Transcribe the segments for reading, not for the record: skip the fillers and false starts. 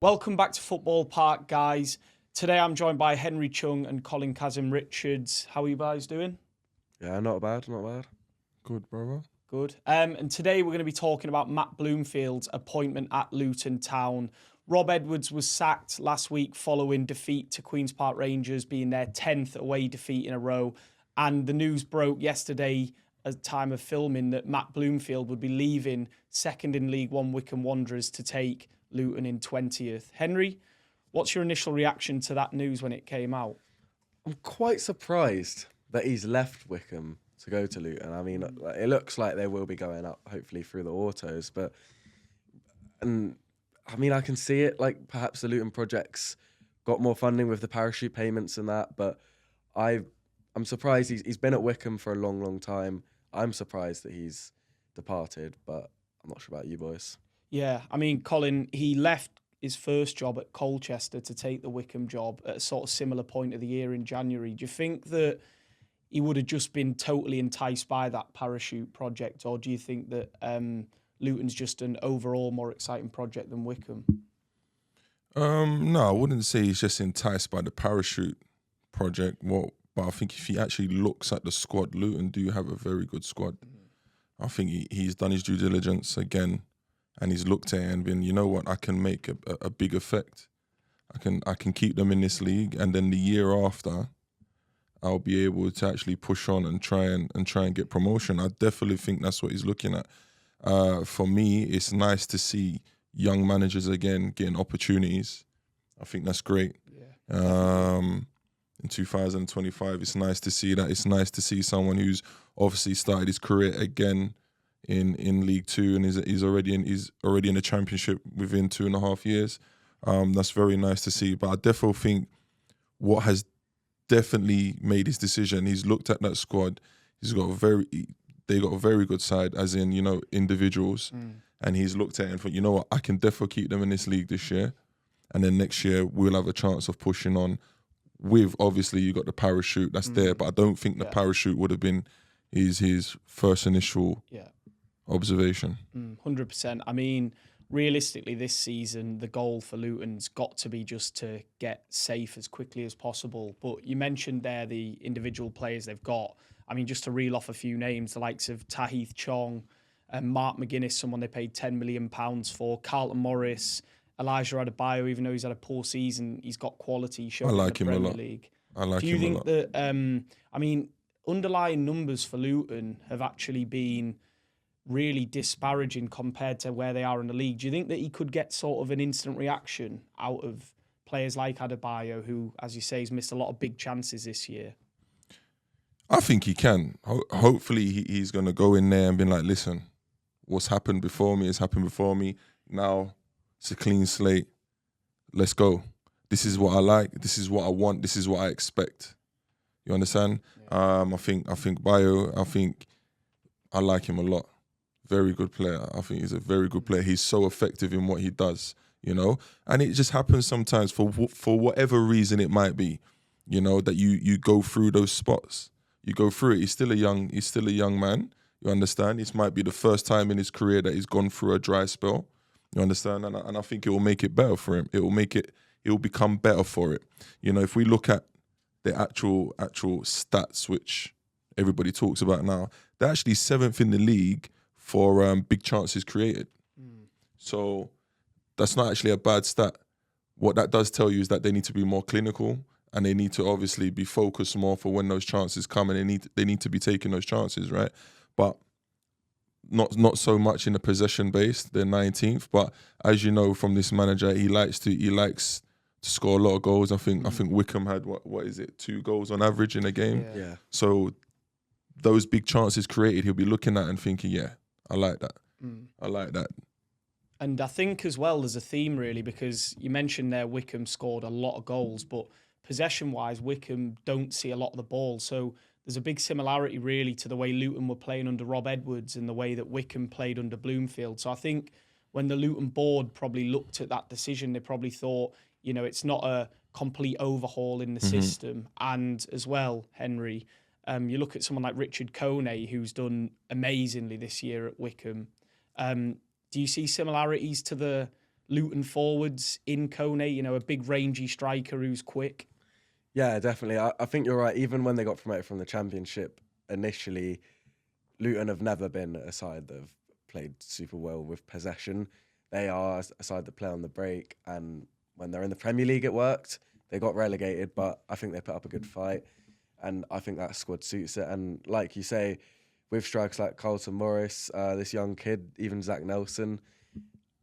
Welcome back to Football Park, guys. Today I'm joined by Henry Chung and Colin Kazim Richards. How are you guys doing? Yeah, not bad, not bad. Good, brother. Good. And today we're going to be talking about Matt Bloomfield's appointment at Luton Town. Rob Edwards was sacked last week following defeat to Queen's Park Rangers, being their 10th away defeat in a row. And the news broke yesterday at the time of filming that Matt Bloomfield would be leaving second in League One Wycombe Wanderers to take Luton in 20th. Henry, what's your initial reaction to that news when it came out? I'm quite surprised that he's left Wycombe to go to Luton. I mean, it looks like they will be going up, hopefully, through the autos. And I mean, I can see it. Like, perhaps the Luton project's got more funding with the parachute payments and that. But I'm surprised he's been at Wycombe for a long, long time. I'm surprised that he's departed, but I'm not sure about you boys. Yeah, I mean, Colin, he left his first job at Colchester to take the Wycombe job at a sort of similar point of the year in January. Do you think that he would have just been totally enticed by that parachute project, or do you think that Luton's just an overall more exciting project than Wycombe? No, I wouldn't say he's just enticed by the parachute project. But I think if he actually looks at the squad, Luton do have a very good squad. I think he's done his due diligence again, and he's looked at it and been, you know what, I can make a big effect. I can keep them in this league, and then the year after, I'll be able to actually push on and try and get promotion. I definitely think that's what he's looking at. For me, it's nice to see young managers again getting opportunities. I think that's great. Yeah. In 2025, it's nice to see that. It's nice to see someone who's obviously started his career again in League Two and he's already in the Championship within 2.5 years. That's very nice to see. But I definitely think what has definitely made his decision. He's looked at that squad. They got a very good side, as in, you know, individuals. And he's looked at it and thought, you know what, I can definitely keep them in this league this year. And then next year we'll have a chance of pushing on. With obviously you got the parachute that's there, but I don't think the parachute would have been his first initial observation. 100%. I mean, realistically, this season, the goal for Luton's got to be just to get safe as quickly as possible. But you mentioned there the individual players they've got. I mean, just to reel off a few names, the likes of Tahith Chong and Mark McGuinness, someone they paid £10 million for, Carlton Morris, Elijah Adebayo, even though he's had a poor season, he's got quality showing in the Premier League. I like him a lot. Do you think that, I mean, underlying numbers for Luton have actually been really disparaging compared to where they are in the league? Do you think that he could get sort of an instant reaction out of players like Adebayo, who, as you say, has missed a lot of big chances this year? I think he can. Hopefully he's going to go in there and be like, listen, what's happened before me has happened before me. Now it's a clean slate. Let's go. This is what I like. This is what I want. This is what I expect. You understand? Yeah. I think Bayo, I like him a lot. Very good player. I think he's a very good player. He's so effective in what he does, you know? And it just happens sometimes for whatever reason it might be, you know, that you go through those spots. You go through it. He's still a young man. You understand? This might be the first time in his career that he's gone through a dry spell. You understand? And I think it will make it better for him. It will become better for it. You know, if we look at the actual stats, which everybody talks about now, they're actually 7th in the league for big chances created. So that's not actually a bad stat. What that does tell you is that they need to be more clinical and they need to obviously be focused more for when those chances come, and they need to be taking those chances, right? But not so much in the possession base. They're 19th, but as you know from this manager, he likes to score a lot of goals. I think Wycombe had what is it, 2 goals on average in a game. Yeah. So those big chances created, he'll be looking at and thinking, yeah, I like that. I like that. And I think as well there's a theme really, because you mentioned there Wycombe scored a lot of goals, but possession-wise, Wycombe don't see a lot of the ball. So there's a big similarity really to the way Luton were playing under Rob Edwards and the way that Wycombe played under Bloomfield. So I think when the Luton board probably looked at that decision, they probably thought, you know, it's not a complete overhaul in the system. And as well, Henry, you look at someone like Richard Kone, who's done amazingly this year at Wycombe. Do you see similarities to the Luton forwards in Kone, you know, a big rangy striker who's quick. Yeah, definitely. I think you're right. Even when they got promoted from the Championship initially, Luton have never been a side that have played super well with possession. They are a side that play on the break, and when they're in the Premier League, it worked. They got relegated, but I think they put up a good fight, and I think that squad suits it. And like you say, with strikers like Carlton Morris, this young kid, even Zach Nelson,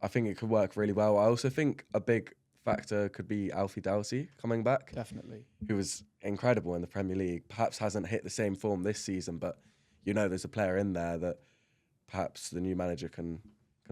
I think it could work really well. I also think a big factor could be Alfie Doughty coming back, Definitely. who was incredible in the Premier League. Perhaps hasn't hit the same form this season, but you know there's a player in there that perhaps the new manager can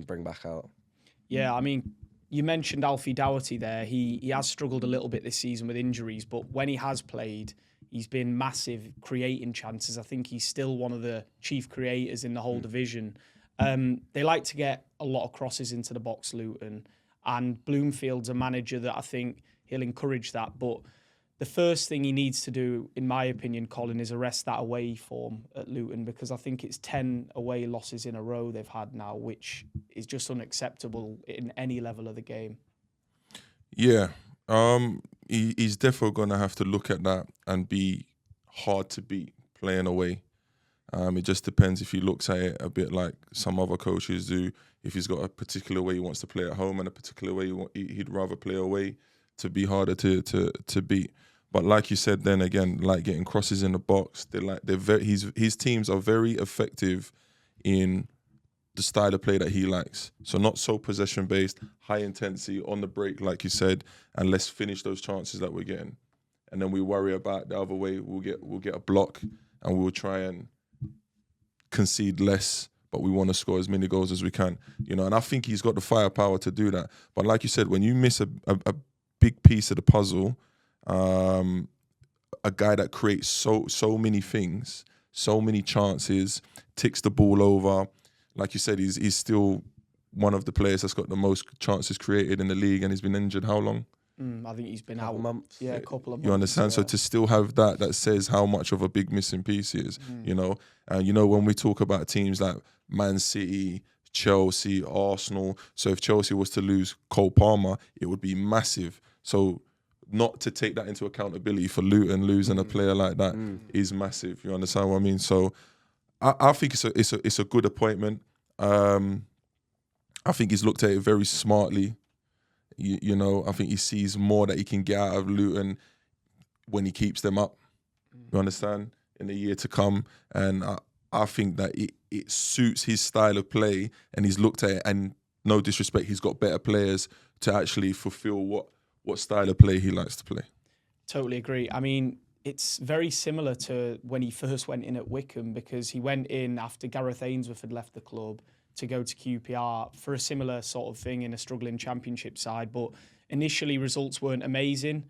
bring back out. Yeah, I mean, you mentioned Alfie Doughty there. He has struggled a little bit this season with injuries, but when he has played, he's been massive creating chances. I think he's still one of the chief creators in the whole division. They like to get a lot of crosses into the box, Luton, and Bloomfield's a manager that I think he'll encourage that. But the first thing he needs to do, in my opinion, Colin, is arrest that away form at Luton, because I think it's 10 away losses in a row they've had now, which is just unacceptable in any level of the game. Yeah, he's definitely going to have to look at that and be hard to beat playing away. It just depends if he looks at it a bit like some other coaches do. If he's got a particular way he wants to play at home and a particular way he'd rather play away to be harder to beat. But like you said, then again, like getting crosses in the box, his teams are very effective in the style of play that he likes. So not so possession based, high intensity on the break, like you said, and let's finish those chances that we're getting. And then we worry about the other way. We'll get a block and we'll try and concede less, but we want to score as many goals as we can. You know, and I think he's got the firepower to do that. But like you said, when you miss a big piece of the puzzle, a guy that creates so many things, so many chances, ticks the ball over. Like you said, he's still one of the players that's got the most chances created in the league, and he's been injured how long? I think he's been Couple out months. Yeah, a couple of months. You understand? Yeah. So to still have that says how much of a big missing piece he is, you know? And, you know, when we talk about teams like Man City, Chelsea, Arsenal, so if Chelsea was to lose Cole Palmer, it would be massive. So not to take that into accountability for Luton losing a player like that is massive. You understand what I mean? So I think it's a good appointment. I think he's looked at it very smartly. You know, I think he sees more that he can get out of Luton when he keeps them up. You understand? In the year to come. And I think that it suits his style of play, and he's looked at it, and no disrespect, he's got better players to actually fulfill what style of play he likes to play. Totally agree. I mean, it's very similar to when he first went in at Wickham, because he went in after Gareth Ainsworth had left the club to go to QPR for a similar sort of thing in a struggling Championship side. But initially results weren't amazing,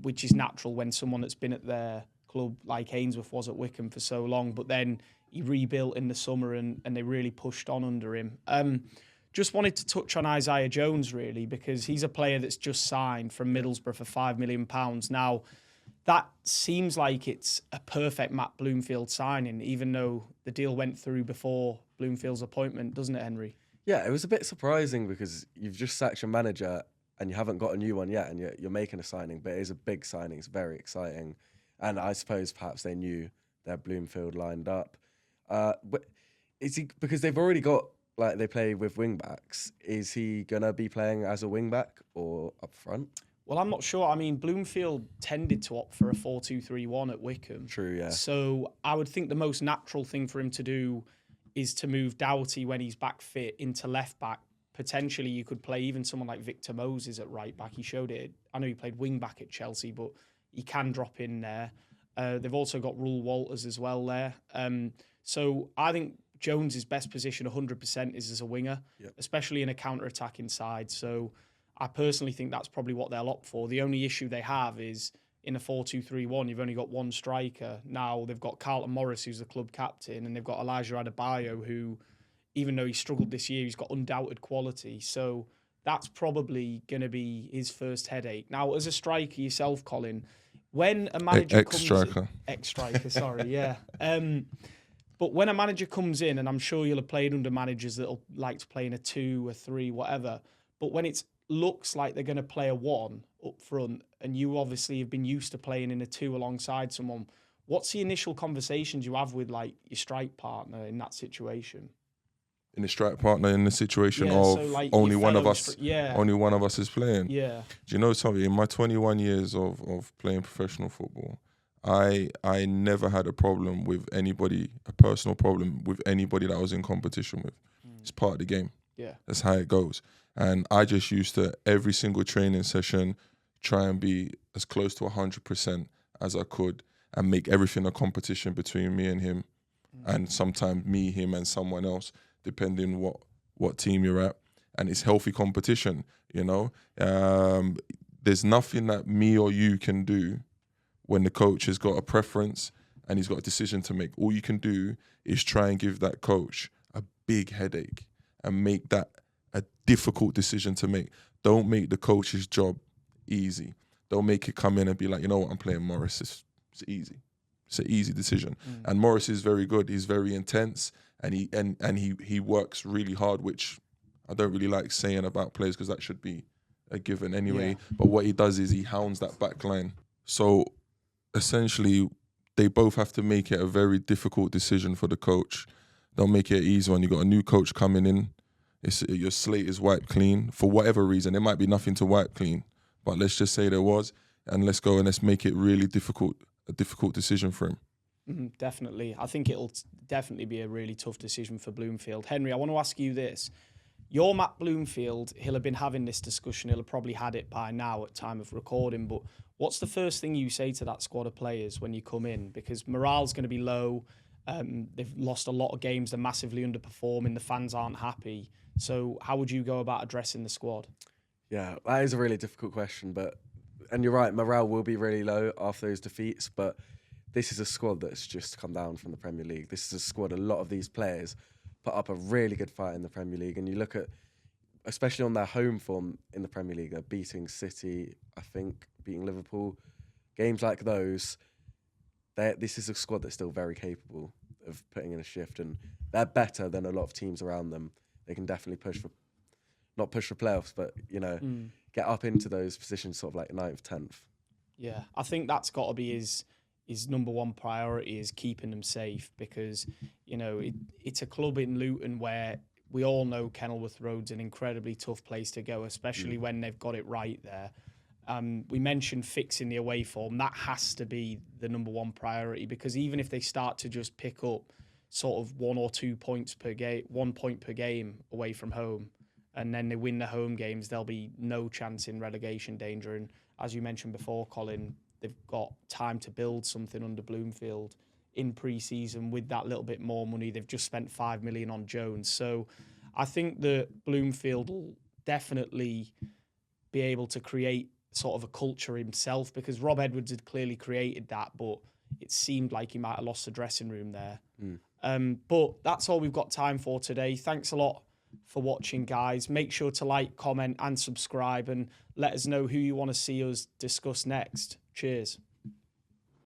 which is natural when someone that's been at their club like Ainsworth was at Wickham for so long. But then he rebuilt in the summer and they really pushed on under him. Just wanted to touch on Isaiah Jones, really, because he's a player that's just signed from Middlesbrough for £5 million. Now, that seems like it's a perfect Matt Bloomfield signing, even though the deal went through before Bloomfield's appointment, doesn't it, Henry? Yeah, it was a bit surprising because you've just sacked your manager and you haven't got a new one yet, and you're making a signing, but it is a big signing. It's very exciting. And I suppose perhaps they knew their Bloomfield lined up. But is he, because they've already got, like, they play with wing backs, is he going to be playing as a wing back or up front? Well, I'm not sure. I mean, Bloomfield tended to opt for a 4-2-3-1 at Wickham. True, yeah. So I would think the most natural thing for him to do is to move Doughty when he's back fit into left back. Potentially, you could play even someone like Victor Moses at right back. He showed it. I know he played wing back at Chelsea, but he can drop in there. They've also got Rule Walters as well there. So I think Jones' best position 100% is as a winger, especially in a counter-attacking side. So I personally think that's probably what they'll opt for. The only issue they have is in a 4-2-3-1, you've only got one striker. Now they've got Carlton Morris, who's the club captain, and they've got Elijah Adebayo, who, even though he struggled this year, he's got undoubted quality. So that's probably going to be his first headache. Now, as a striker yourself, Colin, when a manager ex-striker, sorry, yeah. But when a manager comes in, and I'm sure you'll have played under managers that'll like to play in a 2, a 3, whatever, But when it looks like they're going to play a 1 up front, and you obviously have been used to playing in a 2 alongside someone, what's the initial conversations you have with like your strike partner in that situation? In the strike partner, in the situation Yeah, of so like only your one of fellow us, yeah, only one of us is playing. yeah, Do you know something? In my 21 years of playing professional football, I never had a problem with anybody, a personal problem with anybody that I was in competition with. It's part of the game. yeah, That's how it goes. And I just used to, every single training session, try and be as close to 100% as I could and make everything a competition between me and him. And sometimes me, him, and someone else, depending what team you're at. And it's healthy competition, you know. There's nothing that me or you can do when the coach has got a preference and he's got a decision to make. All you can do is try and give that coach a big headache and make that a difficult decision to make. Don't make the coach's job easy. Don't make it come in and be like, you know what, I'm playing Morris. It's easy. It's an easy decision. And Morris is very good. He's very intense, and he works really hard, which I don't really like saying about players because that should be a given anyway. Yeah. But what he does is he hounds that back line. So essentially, they both have to make it a very difficult decision for the coach. Don't make it easy when you got a new coach coming in. Your slate is wiped clean for whatever reason. There might be nothing to wipe clean, but let's just say there was, and let's go and let's make it really difficult. A difficult decision for him. Definitely. I think it'll definitely be a really tough decision for Bloomfield. Henry, I want to ask you this. You're Matt Bloomfield. He'll have been having this discussion. He'll have probably had it by now at time of recording. But what's the first thing you say to that squad of players when you come in? Because morale's going to be low. They've lost a lot of games. They're massively underperforming. The fans aren't happy. So how would you go about addressing the squad? Yeah, that is a really difficult question, and you're right, morale will be really low after those defeats, but this is a squad that's just come down from the Premier League. This is a squad, a lot of these players put up a really good fight in the Premier League, and you look at, especially on their home form in the Premier League, they're beating City, I think, beating Liverpool. Games like those, this is a squad that's still very capable of putting in a shift, and they're better than a lot of teams around them. They can definitely not push for playoffs, but, get up into those positions sort of like 9th, 10th. Yeah, I think that's got to be his number one priority is keeping them safe because, it's a club in Luton where we all know Kenilworth Road's an incredibly tough place to go, especially when they've got it right there. We mentioned fixing the away form. That has to be the number one priority because even if they start to just pick up sort of 1 or 2 points per game, 1 point per game away from home, and then they win the home games, there'll be no chance in relegation danger. And as you mentioned before, Colin, they've got time to build something under Bloomfield in pre-season with that little bit more money. They've just spent 5 million on Jones. So I think that Bloomfield will definitely be able to create sort of a culture himself because Rob Edwards had clearly created that, but it seemed like he might have lost the dressing room there. But that's all we've got time for today. Thanks a lot for watching, guys. Make sure to like, comment and subscribe and let us know who you want to see us discuss next. Cheers.